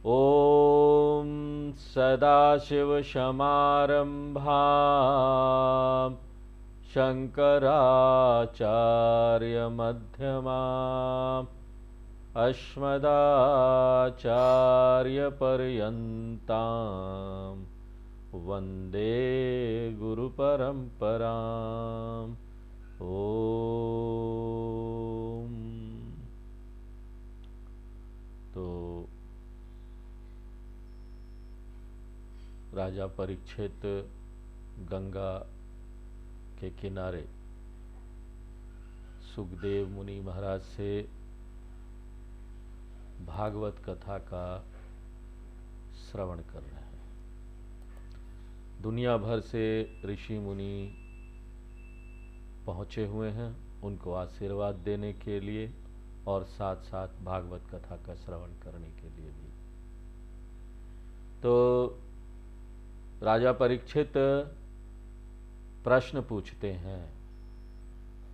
ॐ सदाशिवसमारम्भां शङ्कराचार्यमध्यमाम् अस्मदाचार्यपर्यन्तां वन्दे गुरुपरम्पराम्। ओम। तो राजा परीक्षित गंगा के किनारे सुखदेव मुनि महाराज से भागवत कथा का श्रवण कर रहे हैं। दुनिया भर से ऋषि मुनि पहुँचे हुए हैं उनको आशीर्वाद देने के लिए और साथ साथ भागवत कथा का श्रवण करने के लिए भी। तो राजा परीक्षित प्रश्न पूछते हैं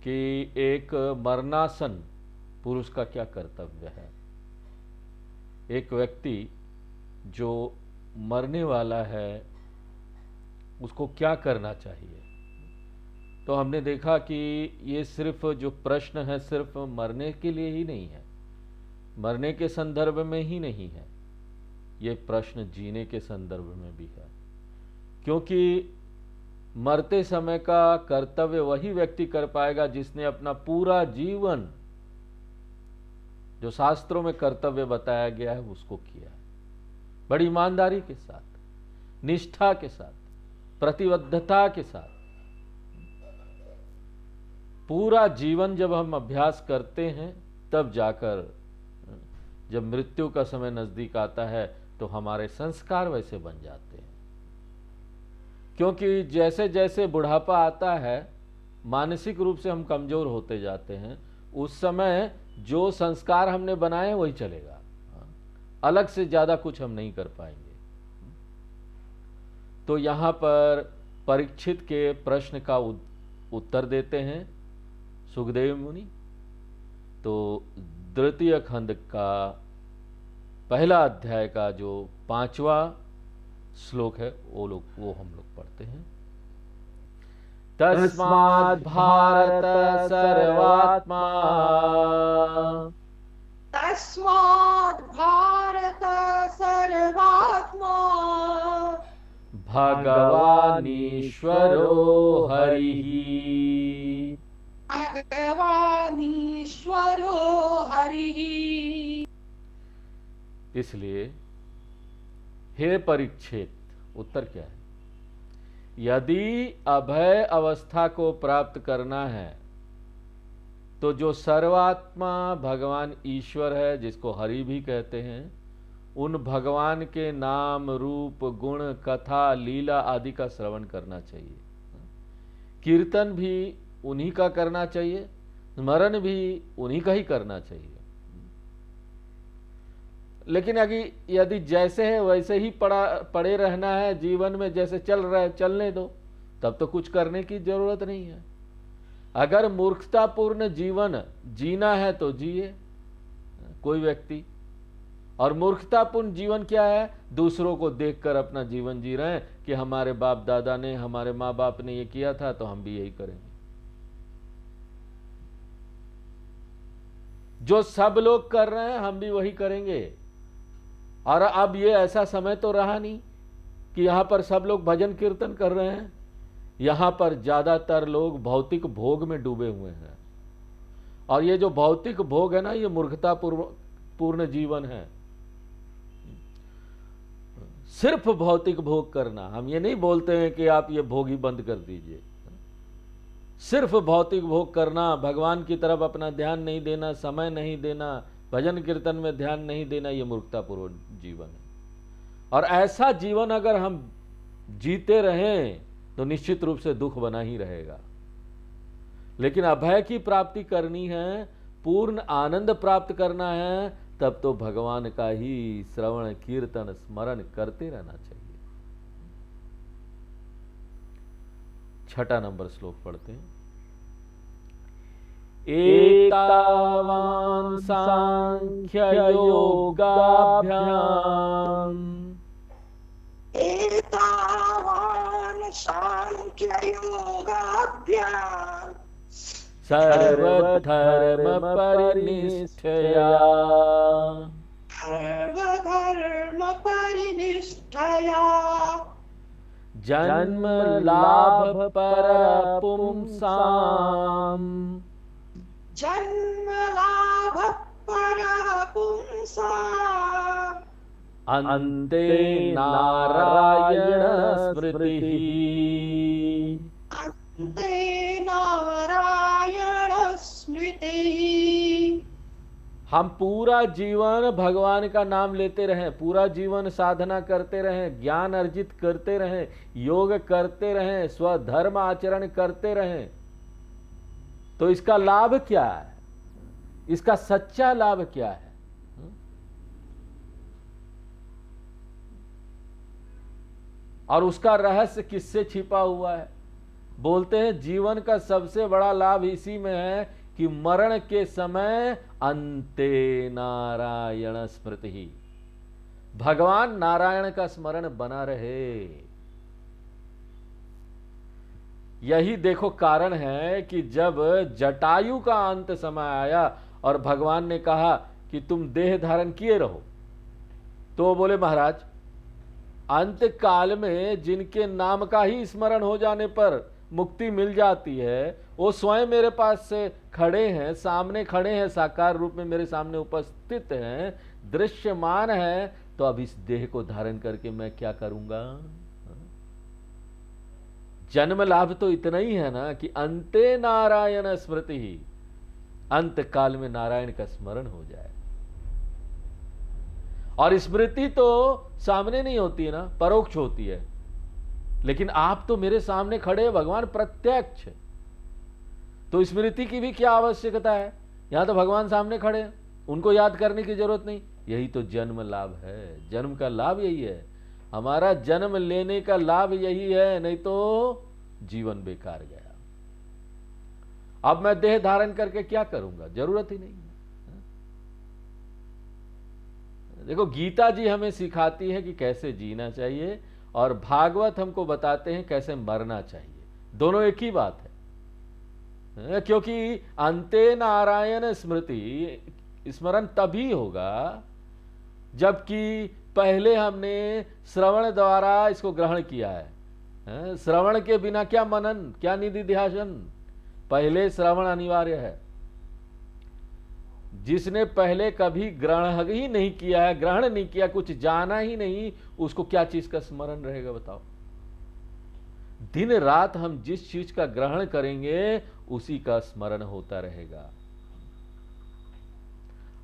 कि एक मरणासन पुरुष का क्या कर्तव्य है। एक व्यक्ति जो मरने वाला है उसको क्या करना चाहिए। तो हमने देखा कि ये सिर्फ जो प्रश्न है सिर्फ मरने के लिए ही नहीं है, मरने के संदर्भ में ही नहीं है, ये प्रश्न जीने के संदर्भ में भी है। क्योंकि मरते समय का कर्तव्य वही व्यक्ति कर पाएगा जिसने अपना पूरा जीवन जो शास्त्रों में कर्तव्य बताया गया है उसको किया है, बड़ी ईमानदारी के साथ, निष्ठा के साथ, प्रतिबद्धता के साथ। पूरा जीवन जब हम अभ्यास करते हैं तब जाकर जब मृत्यु का समय नजदीक आता है तो हमारे संस्कार वैसे बन जाते हैं। क्योंकि जैसे जैसे बुढ़ापा आता है मानसिक रूप से हम कमजोर होते जाते हैं, उस समय जो संस्कार हमने बनाए वही चलेगा, अलग से ज्यादा कुछ हम नहीं कर पाएंगे। तो यहां पर परीक्षित के प्रश्न का उत्तर देते हैं सुखदेव मुनि। तो द्वितीय खंड का पहला अध्याय का जो 5वां श्लोक है वो हम लोग पढ़ते हैं। तस्माद् भारत सर्वात्मा, तस्माद् भारत सर्वात्मा, भगवानीश्वरो हरिः, भगवानीश्वरो हरिः। इसलिए हे परीक्षित, उत्तर क्या है? यदि अभय अवस्था को प्राप्त करना है तो जो सर्वात्मा भगवान ईश्वर है, जिसको हरि भी कहते हैं, उन भगवान के नाम रूप गुण कथा लीला आदि का श्रवण करना चाहिए। कीर्तन भी उन्हीं का करना चाहिए, स्मरण भी उन्हीं का ही करना चाहिए। लेकिन यदि जैसे है वैसे ही पड़े रहना है, जीवन में जैसे चल रहा है चलने दो, तब तो कुछ करने की जरूरत नहीं है। अगर मूर्खतापूर्ण जीवन जीना है तो जिए कोई व्यक्ति। और मूर्खतापूर्ण जीवन क्या है? दूसरों को देखकर अपना जीवन जी रहे हैं कि हमारे बाप दादा ने, हमारे माँ बाप ने ये किया था तो हम भी यही करेंगे। जो सब लोग कर रहे हैं हम भी वही करेंगे। और अब ये ऐसा समय तो रहा नहीं कि यहां पर सब लोग भजन कीर्तन कर रहे हैं। यहां पर ज्यादातर लोग भौतिक भोग में डूबे हुए हैं। और ये जो भौतिक भोग है ना, ये मूर्खता पूर्ण जीवन है। सिर्फ भौतिक भोग करना, हम ये नहीं बोलते हैं कि आप ये भोग ही बंद कर दीजिए। सिर्फ भौतिक भोग करना, भगवान की तरफ अपना ध्यान नहीं देना, समय नहीं देना, भजन कीर्तन में ध्यान नहीं देना, ये मूर्खतापूर्ण जीवन है। और ऐसा जीवन अगर हम जीते रहें तो निश्चित रूप से दुख बना ही रहेगा। लेकिन अभय की प्राप्ति करनी है, पूर्ण आनंद प्राप्त करना है, तब तो भगवान का ही श्रवण कीर्तन स्मरण करते रहना चाहिए। 6 नंबर श्लोक पढ़ते हैं। एतावान् सांख्ययोगाभ्याम् एतावान् सांख्ययोगाभ्याम् सर्वधर्मपरिनिष्ठया सर्वधर्मपरिनिष्ठया जन्मलाभपरपुंसाम् जन्मलाभः परः पुंसाम् अन्ते नारायण स्मृतिः। अन्ते नारायण स्मृतिः। हम पूरा जीवन भगवान का नाम लेते रहें, पूरा जीवन साधना करते रहें, ज्ञान अर्जित करते रहें, योग करते रहें, स्वधर्म आचरण करते रहें, तो इसका लाभ क्या है? इसका सच्चा लाभ क्या है? और उसका रहस्य किससे छिपा हुआ है? बोलते हैं जीवन का सबसे बड़ा लाभ इसी में है कि मरण के समय अंते नारायण स्मृति ही, भगवान नारायण का स्मरण बना रहे। यही देखो कारण है कि जब जटायु का अंत समय आया और भगवान ने कहा कि तुम देह धारण किए रहो, तो वो बोले महाराज अंत काल में जिनके नाम का ही स्मरण हो जाने पर मुक्ति मिल जाती है, वो स्वयं मेरे पास से खड़े हैं, सामने खड़े हैं, साकार रूप में मेरे सामने उपस्थित हैं, दृश्यमान है, तो अब इस देह को धारण करके मैं क्या करूंगा? जन्म लाभ तो इतना ही है ना कि अंते नारायण स्मृति ही, अंत काल में नारायण का स्मरण हो जाए। और स्मृति तो सामने नहीं होती है ना, परोक्ष होती है, लेकिन आप तो मेरे सामने खड़े हैं भगवान प्रत्यक्ष, तो स्मृति की भी क्या आवश्यकता है? यहां तो भगवान सामने खड़े हैं, उनको याद करने की जरूरत नहीं। यही तो जन्म लाभ है, जन्म का लाभ यही है, हमारा जन्म लेने का लाभ यही है, नहीं तो जीवन बेकार गया। अब मैं देह धारण करके क्या करूंगा? जरूरत ही नहीं है। देखो गीता जी हमें सिखाती है कि कैसे जीना चाहिए, और भागवत हमको बताते हैं कैसे मरना चाहिए। दोनों एक ही बात है, क्योंकि अंते नारायण स्मृति स्मरण तभी होगा जबकि पहले हमने श्रवण द्वारा इसको ग्रहण किया है। श्रवण के बिना क्या मनन, क्या निधिध्यासन? पहले श्रवण अनिवार्य है। जिसने पहले कभी ग्रहण ही नहीं किया है, ग्रहण नहीं किया, कुछ जाना ही नहीं, उसको क्या चीज का स्मरण रहेगा बताओ? दिन रात हम जिस चीज का ग्रहण करेंगे उसी का स्मरण होता रहेगा।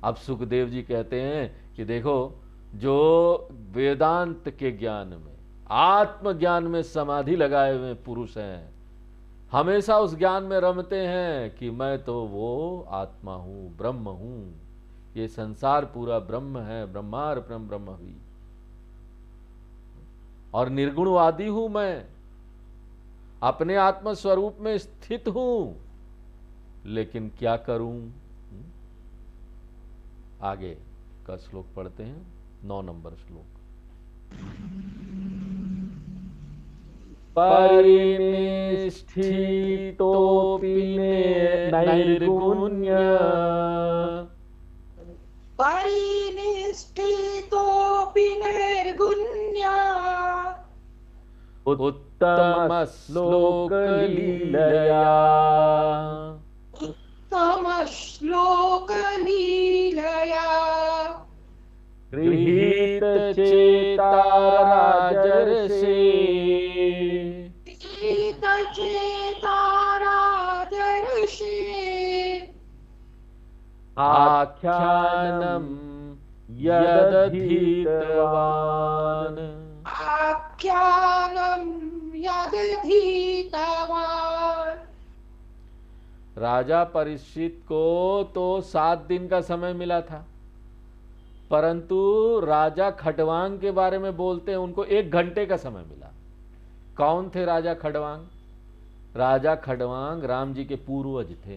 अब सुखदेव जी कहते हैं कि देखो, जो वेदांत के ज्ञान में, आत्मज्ञान में समाधि लगाए हुए पुरुष हैं, हमेशा उस ज्ञान में रमते हैं कि मैं तो वो आत्मा हूं, ब्रह्म हूं, ये संसार पूरा ब्रह्म है, ब्रह्मार्पणम ब्रह्म भी, और निर्गुणवादी हूं मैं, अपने आत्म स्वरूप में स्थित हूं, लेकिन क्या करूं? आगे का श्लोक पढ़ते हैं, 9 नंबर श्लोक। परिनिष्ठितोऽपि नैर्गुण्य, परिनिष्ठितोऽपि निर्गुण्य, उत्तमश्लोकलीलया, उत्तमश्लोकलीलया, गृहीतचेता राजर्षे, गृहीतचेता राजर्षे, आख्यानं यदधीतवान्, आख्यानं यदधीतवान्। राजा परीक्षित को तो 7 दिन का समय मिला था, परंतु राजा खटवांग के बारे में बोलते हैं उनको 1 घंटे का समय मिला। कौन थे राजा खटवांग? राजा खटवांग राम जी के पूर्वज थे।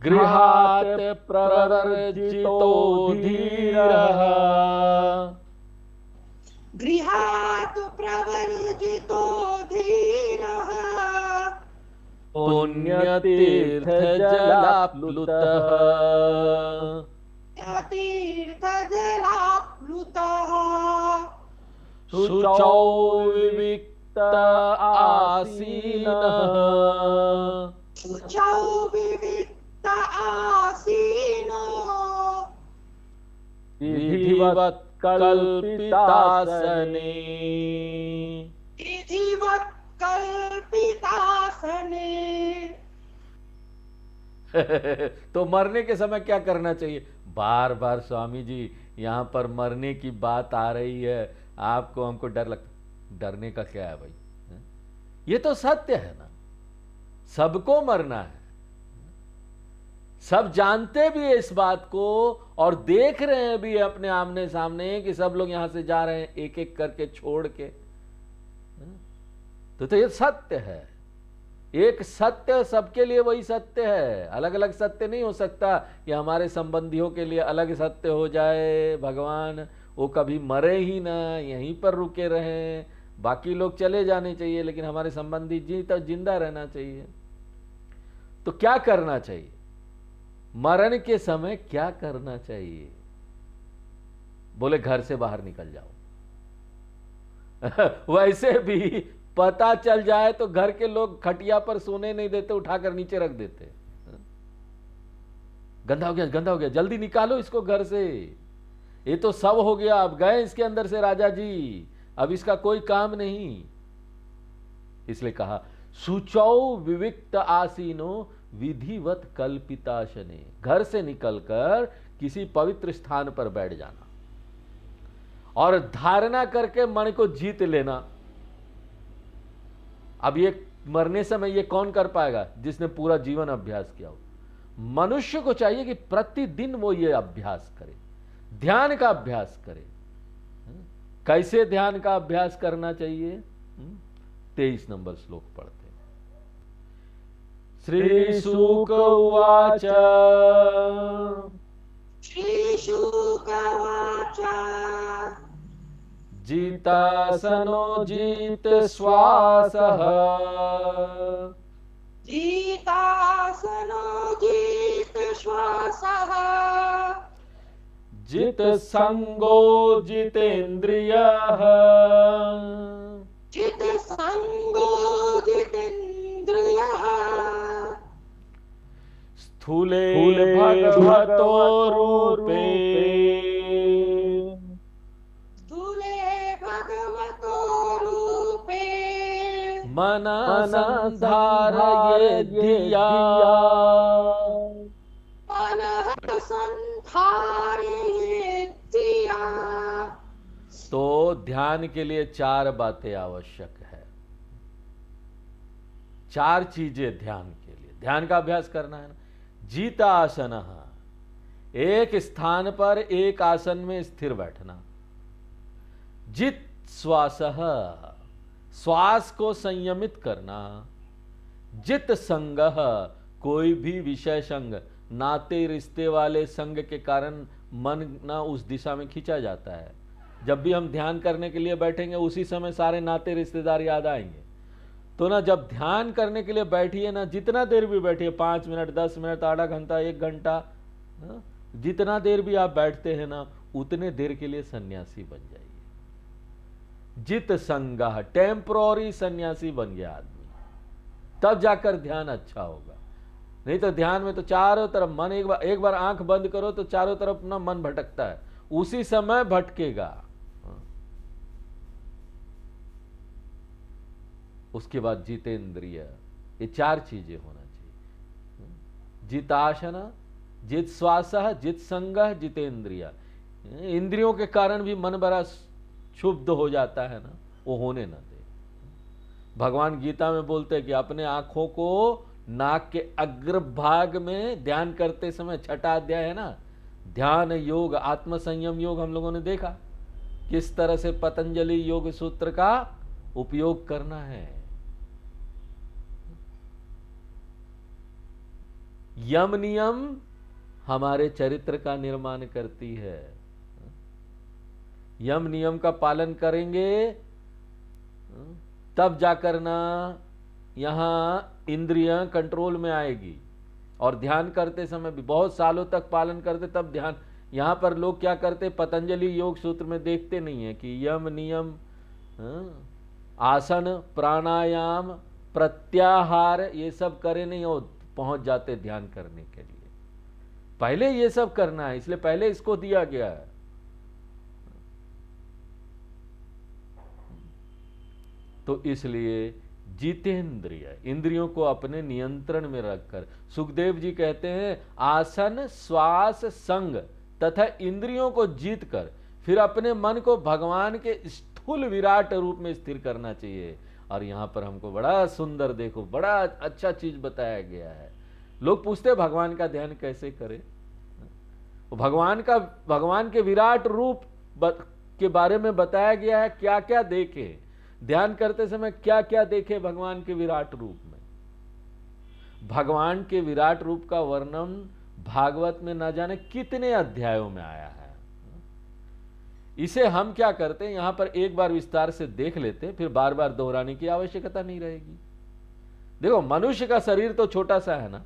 गृहात् प्रवर्जितो धीरः गृहात् प्रवर्जितो धीरः पुण्यतीर्थजलाप्लुतः तीर्थजलाप्लुतः शुचौ विविक्त आसीनः शुचौ विविक्त आसीनो विधिवत् कल्पितासने। विधिवत् कल्पितासने। तो मरने के समय क्या करना चाहिए? बार बार स्वामी जी यहाँ पर मरने की बात आ रही है, आपको हमको डर लगता। डरने का क्या है भाई? ये तो सत्य है ना, सबको मरना है, सब जानते भी है इस बात को और देख रहे हैं भी अपने आमने सामने कि सब लोग यहां से जा रहे हैं एक एक करके छोड़ के। तो ये सत्य है, एक सत्य सबके लिए वही सत्य है, अलग अलग सत्य नहीं हो सकता कि हमारे संबंधियों के लिए अलग सत्य हो जाए। भगवान वो कभी मरे ही ना, यहीं पर रुके रहें, बाकी लोग चले जाने चाहिए लेकिन हमारे संबंधी जिंदा रहना चाहिए। तो क्या करना चाहिए मरण के समय? क्या करना चाहिए? बोले घर से बाहर निकल जाओ। वैसे भी पता चल जाए तो घर के लोग खटिया पर सोने नहीं देते, उठाकर नीचे रख देते। गंदा हो गया, गंदा हो गया, जल्दी निकालो इसको घर से, ये तो सब हो गया, अब गए इसके अंदर से राजा जी, अब इसका कोई काम नहीं। इसलिए कहा शुचौ विविक्त आसीनो विधिवत कल्पिताशने। घर से निकलकर किसी पवित्र स्थान पर बैठ जाना और धारणा करके मन को जीत लेना। अब ये मरने समय ये कौन कर पाएगा? जिसने पूरा जीवन अभ्यास किया हो। मनुष्य को चाहिए कि प्रतिदिन वो ये अभ्यास करे, ध्यान का अभ्यास करे। कैसे ध्यान का अभ्यास करना चाहिए? 23 नंबर श्लोक पढ़ते। श्री शुक उवाच श्री शुक उवाच जितासनो जित श्वासः जितासनो जित श्वासः जित संगो जितेन्द्रियः जित संगो जितेन्द्रियः स्थूले भगवतो रूपे स्थूले भगवतो रूपे मनः संधारयेद्धिया मनः संधारयेद्धिया। तो ध्यान के लिए 4 बातें आवश्यक है, 4 चीजें ध्यान के लिए। ध्यान का अभ्यास करना है ना। जितासन, एक स्थान पर एक आसन में स्थिर बैठना। जित श्वासः, श्वास को संयमित करना। जित संगः, कोई भी विषय संग, नाते रिश्ते वाले संग के कारण मन ना उस दिशा में खींचा जाता है। जब भी हम ध्यान करने के लिए बैठेंगे उसी समय सारे नाते रिश्तेदार याद आएंगे। तो ना जब ध्यान करने के लिए बैठिए ना, जितना देर भी बैठिए, 5 मिनट, 10 मिनट, आधा घंटा, 1 घंटा, जितना देर भी आप बैठते हैं ना, उतने देर के लिए सन्यासी बन जाइए। जित संगः, टेम्पोररी सन्यासी बन गया आदमी, तब जाकर ध्यान अच्छा होगा। नहीं तो ध्यान में तो चारों तरफ मन, एक बार आंख बंद करो तो चारों तरफ ना मन भटकता है, उसी समय भटकेगा। उसके बाद जितेंद्रिय, ये 4 चीजें होना चाहिए। जितासन, जित श्वास, जित संगः, जितेंद्रिय। इंद्रियों के कारण भी मन बड़ा क्षुब्ध हो जाता है ना, वो होने ना दे। भगवान गीता में बोलते हैं कि अपने आंखों को नाक के अग्रभाग में ध्यान करते समय, 6वां अध्याय है ना, ध्यान योग, आत्म संयम योग, हम लोगों ने देखा किस तरह से पतंजलि योग सूत्र का उपयोग करना है। यम नियम हमारे चरित्र का निर्माण करती है। यम नियम का पालन करेंगे तब जाकर ना यहां इंद्रियां कंट्रोल में आएगी। और ध्यान करते समय भी बहुत सालों तक पालन करते तब ध्यान। यहां पर लोग क्या करते, पतंजलि योग सूत्र में देखते नहीं है कि यम नियम, आसन, प्राणायाम, प्रत्याहार ये सब करे नहीं और पहुंच जाते ध्यान करने के लिए। पहले ये सब करना है, इसलिए पहले इसको दिया गया है। तो इसलिए जितेंद्रिय, इंद्रियों को अपने नियंत्रण में रखकर, सुखदेव जी कहते हैं आसन, श्वास, संग तथा इंद्रियों को जीत कर फिर अपने मन को भगवान के स्थूल विराट रूप में स्थिर करना चाहिए। और यहां पर हमको बड़ा सुंदर, देखो बड़ा अच्छा चीज बताया गया है। लोग पूछते भगवान का ध्यान कैसे करें, भगवान के विराट रूप के बारे में बताया गया है। क्या क्या देखे ध्यान करते समय, क्या क्या देखे भगवान के विराट रूप में। भगवान के विराट रूप का वर्णन भागवत में न जाने कितने अध्यायों में आया है। इसे हम क्या करते हैं, यहां पर एक बार विस्तार से देख लेते, फिर बार बार दोहराने की आवश्यकता नहीं रहेगी। देखो मनुष्य का शरीर तो छोटा सा है ना,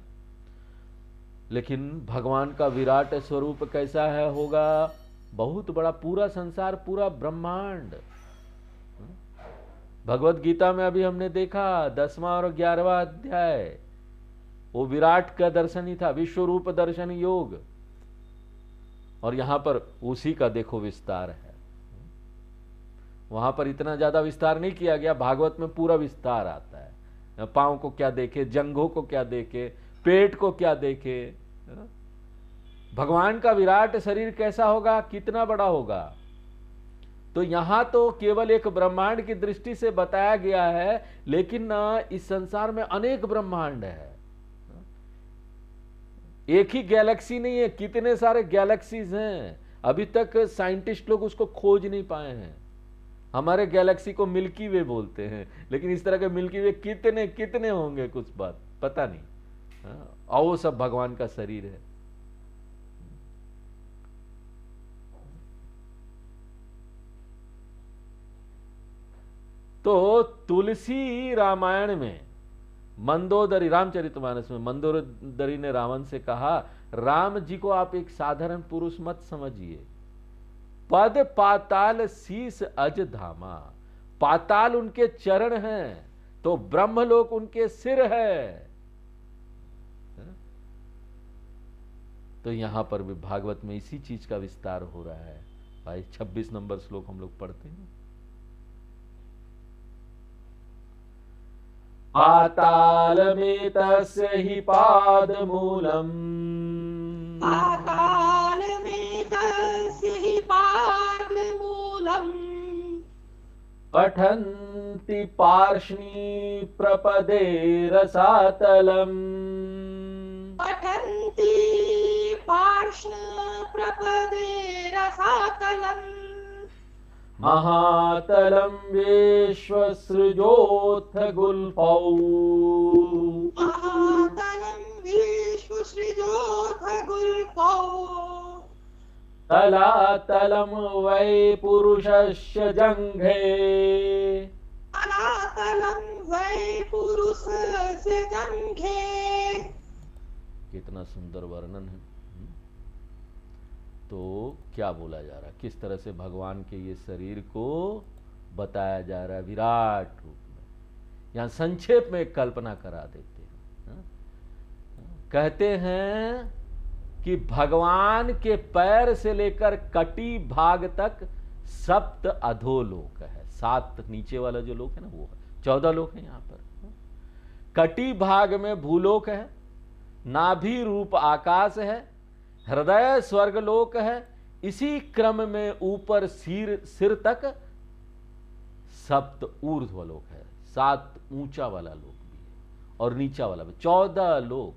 लेकिन भगवान का विराट स्वरूप कैसा है होगा, बहुत बड़ा, पूरा संसार, पूरा ब्रह्मांड। भगवत गीता में अभी हमने देखा 10वां और 11वां अध्याय, वो विराट का दर्शन ही था, विश्व रूप दर्शन योग। और यहां पर उसी का देखो विस्तार है। वहां पर इतना ज्यादा विस्तार नहीं किया गया, भागवत में पूरा विस्तार आता है। पांव को क्या देखे, जंघों को क्या देखे, पेट को क्या देखे, भगवान का विराट शरीर कैसा होगा, कितना बड़ा होगा। तो यहां तो केवल एक ब्रह्मांड की दृष्टि से बताया गया है, लेकिन इस संसार में अनेक ब्रह्मांड है। एक ही गैलेक्सी नहीं है, कितने सारे गैलेक्सीज हैं। अभी तक साइंटिस्ट लोग उसको खोज नहीं पाए हैं। हमारे गैलेक्सी को मिल्की वे बोलते हैं, लेकिन इस तरह के मिल्की वे कितने कितने होंगे कुछ बात पता नहीं। और वो सब भगवान का शरीर है। तो तुलसी रामायण में मंदोदरी, रामचरितमानस में मंदोदरी ने रावण से कहा, राम जी को आप एक साधारण पुरुष मत समझिए, पद पाताल शीस अज धामा, पाताल उनके चरण हैं तो ब्रह्मलोक उनके सिर है। तो यहां पर भी भागवत में इसी चीज का विस्तार हो रहा है। भाई 26 नंबर श्लोक हम लोग पढ़ते हैं। पातालमेतस्य हि पादमूलम्, पातालमेतस्य हि पादमूलम्, पठन्ति पार्ष्णी प्रपदे रसातलम्, पठन्ति पार्ष्ण प्रपदे रसातलम्, महातलं विश्वसृजोऽथ गुल्फौ, महातलं विश्वसृजोऽथ गुल्फौ, तलातलं वै पुरुषस्य जङ्घे, तलातलं वै पुरुषस्य जङ्घे। कितना सुंदर वर्णन है। तो क्या बोला जा रहा है, किस तरह से भगवान के ये शरीर को बताया जा रहा है विराट रूप में। यहां संक्षेप में एक कल्पना करा देते हैं। कहते हैं कि भगवान के पैर से लेकर कटी भाग तक सप्त अधोलोक है। 7 नीचे वाला जो लोक है ना, वो 14 लोक है। यहां पर कटी भाग में भूलोक है, नाभि रूप आकाश है, हृदय स्वर्गलोक है। इसी क्रम में ऊपर सिर तक सप्त ऊर्ध्वलोक है, 7 ऊंचा वाला लोक भी है और नीचा वाला भी, 14 लोक।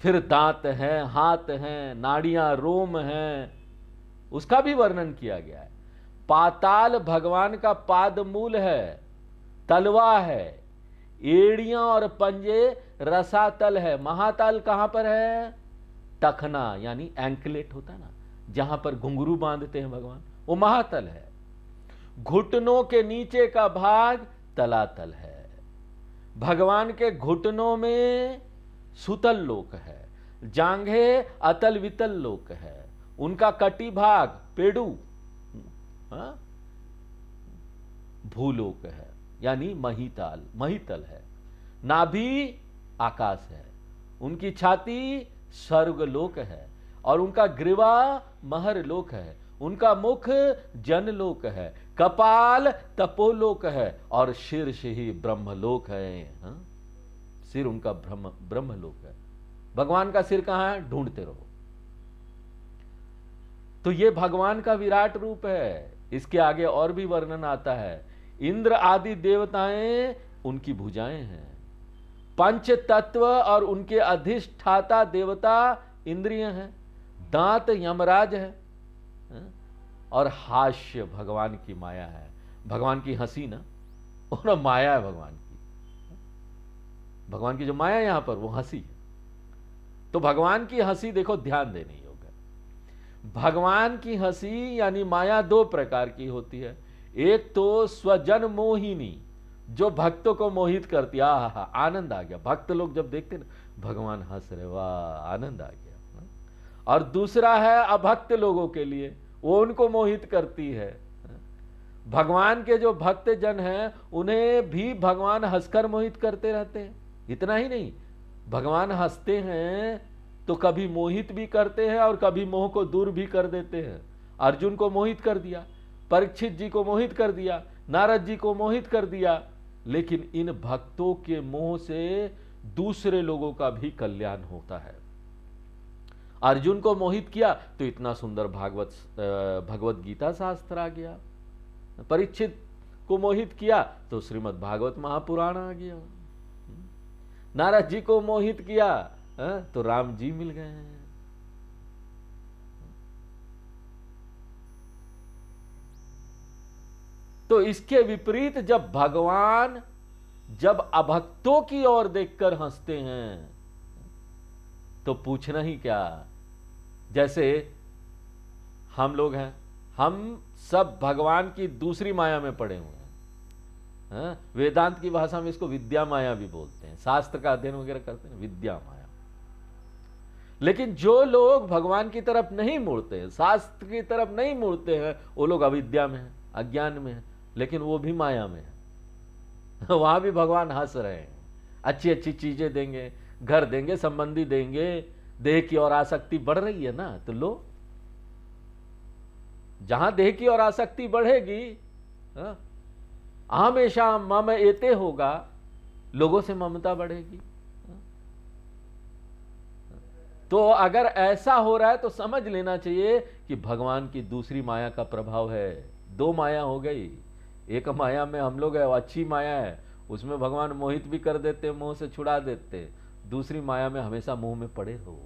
फिर दांत हैं, हाथ हैं, नाड़ियां, रोम हैं, उसका भी वर्णन किया गया है। पाताल भगवान का पाद मूल है, तलवा है। एड़ियां और पंजे रसातल है। महातल कहां पर है? टखना, यानी एंकलेट होता है ना, जहां पर घुंघरू बांधते हैं भगवान, वो महातल है। घुटनों के नीचे का भाग तलातल है। भगवान के घुटनों में सुतल लोक है, जांघे अतल वितल लोक है, उनका कटी भाग पेड़ू भूलोक है, यानी महिताल महितल है। नाभि आकाश है, उनकी छाती स्वर्गलोक है, और उनका ग्रीवा महरलोक है, उनका मुख जनलोक है, कपाल तपोलोक है, और शीर्ष ही ब्रह्मलोक है। सिर उनका ब्रह्मलोक है। भगवान का सिर कहां है? ढूंढते रहो। तो ये भगवान का विराट रूप है। इसके आगे और भी वर्णन आता है। इंद्र आदि देवताएं उनकी भुजाएं हैं। पंच तत्व और उनके अधिष्ठाता देवता इंद्रियां हैं। दांत यमराज है, और हास्य भगवान की माया है। भगवान की हंसी ना, वो माया है भगवान की। भगवान की जो माया है यहां पर, वो हंसी है। तो भगवान की हंसी देखो, ध्यान देने योग्य है। भगवान की हंसी यानी माया दो प्रकार की होती है। एक तो स्वजन मोहिनी, जो भक्तों को मोहित करती है। आहा, आनंद आ गया। भक्त लोग जब देखते ना भगवान हंस रहे, वाह आनंद आ गया। और दूसरा है अभक्त लोगों के लिए, वो उनको मोहित करती है। भगवान के जो भक्त जन हैं उन्हें भी भगवान हंसकर मोहित करते रहते हैं। इतना ही नहीं, भगवान हंसते हैं तो कभी मोहित भी करते हैं और कभी मोह को दूर भी कर देते हैं। अर्जुन को मोहित कर दिया, परीक्षित जी को मोहित कर दिया, नारद जी को मोहित कर दिया। लेकिन इन भक्तों के मोह से दूसरे लोगों का भी कल्याण होता है। अर्जुन को मोहित किया तो इतना सुंदर भगवत गीता शास्त्र आ गया। परीक्षित को मोहित किया तो श्रीमद् भागवत महापुराण आ गया। नारद जी को मोहित किया तो राम जी मिल गए हैं। तो इसके विपरीत जब भगवान जब अभक्तों की ओर देखकर हंसते हैं तो पूछना ही क्या। जैसे हम लोग हैं, हम सब भगवान की दूसरी माया में पड़े हुए हैं। वेदांत की भाषा में इसको विद्या माया भी बोलते हैं। शास्त्र का अध्ययन वगैरह करते हैं, विद्या माया। लेकिन जो लोग भगवान की तरफ नहीं मुड़ते हैं, शास्त्र की तरफ नहीं मुड़ते हैं, वो लोग अविद्या में हैं, अज्ञान में हैं, लेकिन वो भी माया में है। वहां भी भगवान हंस रहे हैं। अच्छी अच्छी चीजें देंगे, घर देंगे, संबंधी देंगे, देह की ओर आसक्ति बढ़ रही है ना, तो लो, जहां देह की ओर आसक्ति बढ़ेगी, हमेशा मम एते होगा, लोगों से ममता बढ़ेगी। तो अगर ऐसा हो रहा है तो समझ लेना चाहिए कि भगवान की दूसरी माया का प्रभाव है। दो माया हो गई। एक माया में हम लोग है, वो अच्छी माया है, उसमें भगवान मोहित भी कर देते, मोह से छुड़ा देते। दूसरी माया में हमेशा मोह में पड़े हो।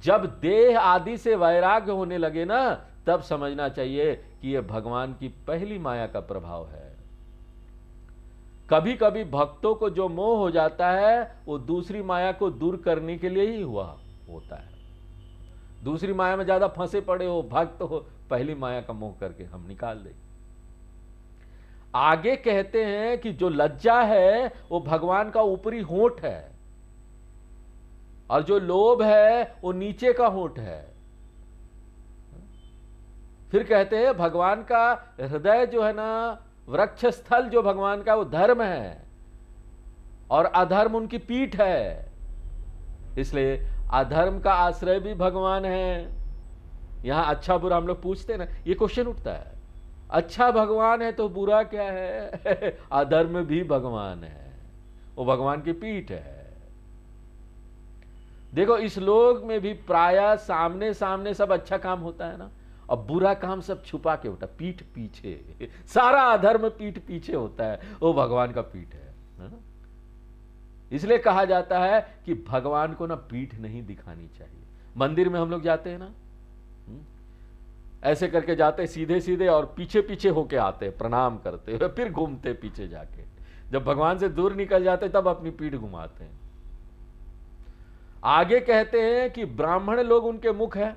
जब देह आदि से वैराग्य होने लगे ना, तब समझना चाहिए कि यह भगवान की पहली माया का प्रभाव है। कभी कभी भक्तों को जो मोह हो जाता है वो दूसरी माया को दूर करने के लिए ही हुआ होता है। दूसरी माया में ज्यादा फंसे पड़े हो, भक्त हो, पहली माया का मोह करके हम निकाल दें। आगे कहते हैं कि जो लज्जा है वो भगवान का ऊपरी होंठ है, और जो लोभ है वो नीचे का होंठ है। फिर कहते हैं भगवान का हृदय जो है ना, वृक्ष स्थल जो भगवान का, वो धर्म है, और अधर्म उनकी पीठ है। इसलिए अधर्म का आश्रय भी भगवान है। यहां अच्छा बुरा हम लोग पूछते हैं ना, ये क्वेश्चन उठता है, अच्छा भगवान है तो बुरा क्या है? अधर्म भी भगवान है, वो भगवान की पीठ है। देखो, इस लोक में भी प्रायः सामने सामने सब अच्छा काम होता है ना, और बुरा काम सब छुपा के होता है, पीठ पीछे। सारा अधर्म पीठ पीछे होता है, वो भगवान का पीठ है ना? इसलिए कहा जाता है कि भगवान को ना पीठ नहीं दिखानी चाहिए। मंदिर में हम लोग जाते हैं ना, ऐसे करके जाते सीधे सीधे और पीछे पीछे होके आते, प्रणाम करते हुए, फिर घूमते पीछे जाके। जब भगवान से दूर निकल जाते तब अपनी पीठ घुमाते हैं। आगे कहते हैं कि ब्राह्मण लोग उनके मुख हैं,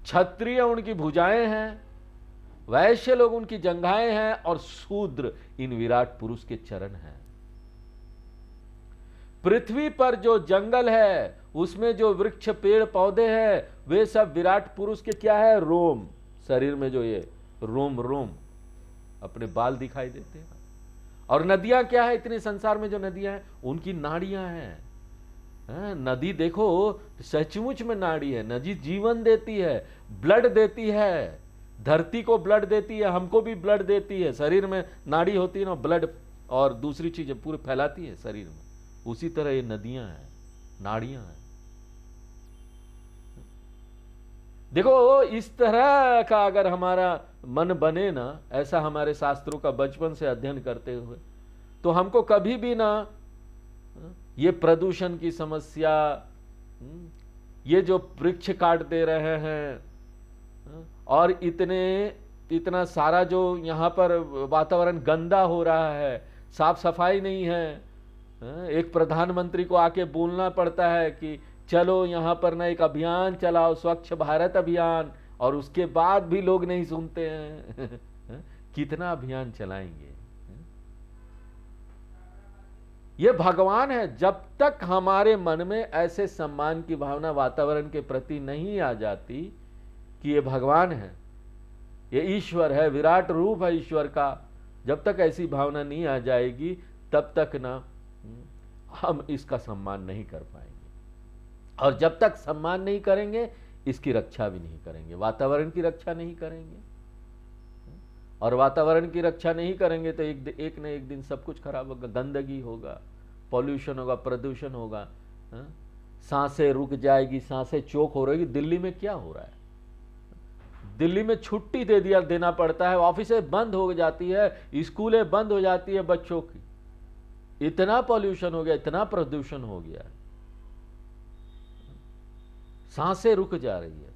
क्षत्रिय उनकी भुजाएं हैं, वैश्य लोग उनकी जंघाएं हैं, और शूद्र इन विराट पुरुष के चरण हैं। पृथ्वी पर जो जंगल है, उसमें जो वृक्ष पेड़ पौधे हैं, वे सब विराट पुरुष के क्या है? रोम। शरीर में जो ये रोम रोम अपने बाल दिखाई देते हैं। और नदियां क्या है? इतने संसार में जो नदियां हैं उनकी नाड़ियां हैं। नदी देखो, सचमुच में नाड़ी है। नदी जीवन देती है, ब्लड देती है, धरती को ब्लड देती है, हमको भी ब्लड देती है। शरीर में नाड़ी होती है ना, ब्लड और दूसरी चीजें पूरे फैलाती है शरीर में। उसी तरह ये नदियां हैं, नाड़ियां हैं। देखो, इस तरह का अगर हमारा मन बने ना, ऐसा हमारे शास्त्रों का बचपन से अध्ययन करते हुए, तो हमको कभी भी ना ये प्रदूषण की समस्या, ये जो वृक्ष काट दे रहे हैं, और इतना सारा जो यहाँ पर वातावरण गंदा हो रहा है, साफ सफाई नहीं है। एक प्रधानमंत्री को आके बोलना पड़ता है कि चलो यहाँ पर ना एक अभियान चलाओ, स्वच्छ भारत अभियान, और उसके बाद भी लोग नहीं सुनते हैं। कितना अभियान चलाएंगे? ये भगवान है। जब तक हमारे मन में ऐसे सम्मान की भावना वातावरण के प्रति नहीं आ जाती कि ये भगवान है, ये ईश्वर है, विराट रूप है ईश्वर का, जब तक ऐसी भावना नहीं आ जाएगी, तब तक ना हम इसका सम्मान नहीं कर पाएंगे। और जब तक सम्मान नहीं करेंगे, इसकी रक्षा भी नहीं करेंगे, वातावरण की रक्षा नहीं करेंगे। और वातावरण की रक्षा नहीं करेंगे तो एक न एक दिन सब कुछ खराब होगा। गंदगी होगा, पॉल्यूशन होगा, प्रदूषण होगा, सांसें रुक जाएगी, सांसें चोक हो रही। दिल्ली में क्या हो रहा है? दिल्ली में छुट्टी देना पड़ता है, ऑफिसें बंद हो जाती है, स्कूलें बंद हो जाती है बच्चों की। इतना पॉल्यूशन हो गया, इतना प्रदूषण हो गया, सांसें रुक जा रही है,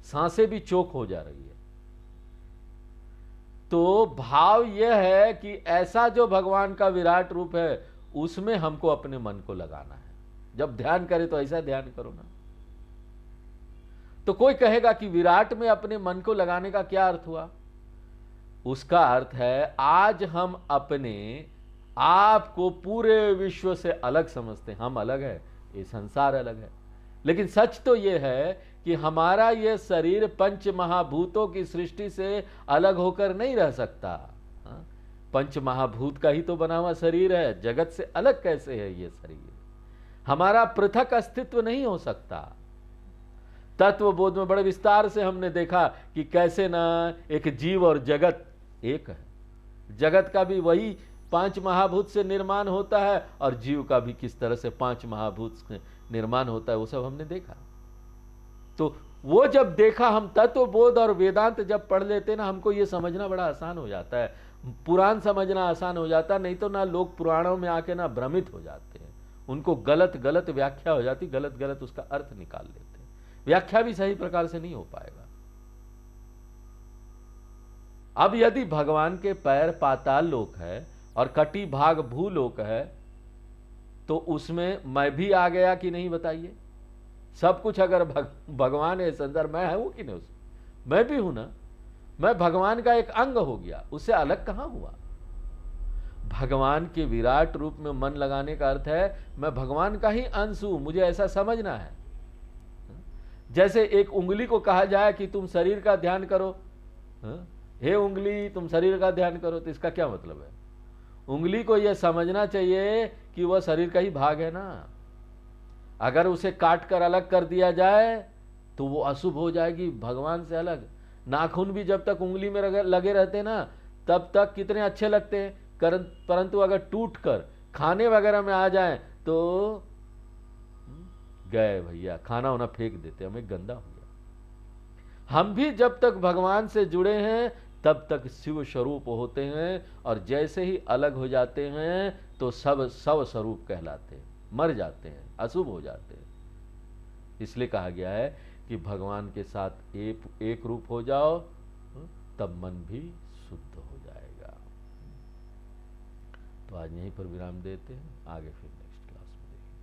सांसें भी चोक हो जा रही है। तो भाव यह है कि ऐसा जो भगवान का विराट रूप है, उसमें हमको अपने मन को लगाना है। जब ध्यान करे तो ऐसा ध्यान करो ना। तो कोई कहेगा कि विराट में अपने मन को लगाने का क्या अर्थ हुआ? उसका अर्थ है, आज हम अपने आप को पूरे विश्व से अलग समझते हैं। हम अलग है, ये संसार अलग है। लेकिन सच तो यह है कि हमारा यह शरीर पंच महाभूतों की सृष्टि से अलग होकर नहीं रह सकता। पंच महाभूत का ही तो बना हुआ शरीर है, जगत से अलग कैसे है ये शरीर? हमारा पृथक अस्तित्व नहीं हो सकता। तत्व बोध में बड़े विस्तार से हमने देखा कि कैसे ना एक जीव और जगत एक है। जगत का भी वही 5 महाभूत से निर्माण होता है, और जीव का भी किस तरह से 5 महाभूत से निर्माण होता है, वो सब हमने देखा। तो वो जब देखा, हम तत्व बोध और वेदांत जब पढ़ लेते ना, हमको ये समझना बड़ा आसान हो जाता है, पुराण समझना आसान हो जाता। नहीं तो ना लोग पुराणों में आके ना भ्रमित हो जाते हैं, उनको गलत गलत व्याख्या हो जाती, गलत गलत उसका अर्थ निकाल लेते हैं, व्याख्या भी सही प्रकार से नहीं हो पाएगा। अब यदि भगवान के पैर पाताल लोक है और कटी भाग भूलोक है, तो उसमें मैं भी आ गया कि नहीं? बताइए। सब कुछ अगर भगवान है संसार, मैं हूं कि नहीं? उसमें मैं भी हूं ना। मैं भगवान का एक अंग हो गया, उससे अलग कहां हुआ? भगवान के विराट रूप में मन लगाने का अर्थ है मैं भगवान का ही अंश हूं, मुझे ऐसा समझना है। जैसे एक उंगली को कहा जाए कि तुम शरीर का ध्यान करो, हे उंगली तुम शरीर का ध्यान करो, तो इसका क्या मतलब है? उंगली को यह समझना चाहिए कि वह शरीर का ही भाग है ना। अगर उसे काट कर अलग कर दिया जाए तो वो अशुभ हो जाएगी, भगवान से अलग। नाखून भी जब तक उंगली में लगे रहते ना, तब तक कितने अच्छे लगते हैं, परंतु अगर टूट कर खाने वगैरह में आ जाए तो गए भैया, खाना होना फेंक देते, हमें गंदा हो गया। हम भी जब तक भगवान से जुड़े हैं तब तक शिव स्वरूप होते हैं, और जैसे ही अलग हो जाते हैं तो सब स्वरूप कहलाते हैं, मर जाते हैं, अशुभ हो जाते हैं। इसलिए कहा गया है कि भगवान के साथ एक रूप हो जाओ, तब मन भी शुद्ध हो जाएगा। तो आज यहीं पर विराम देते हैं, आगे फिर नेक्स्ट क्लास में देखेंगे।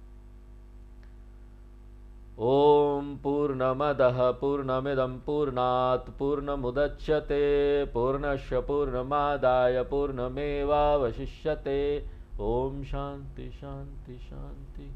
ओम पूर्णमदः पूर्णमिदं पूर्णात् पूर्णमुदच्यते पूर्णस्य पूर्णमादाय पूर्णमेवावशिष्यते। ओम शांति शांति शांति।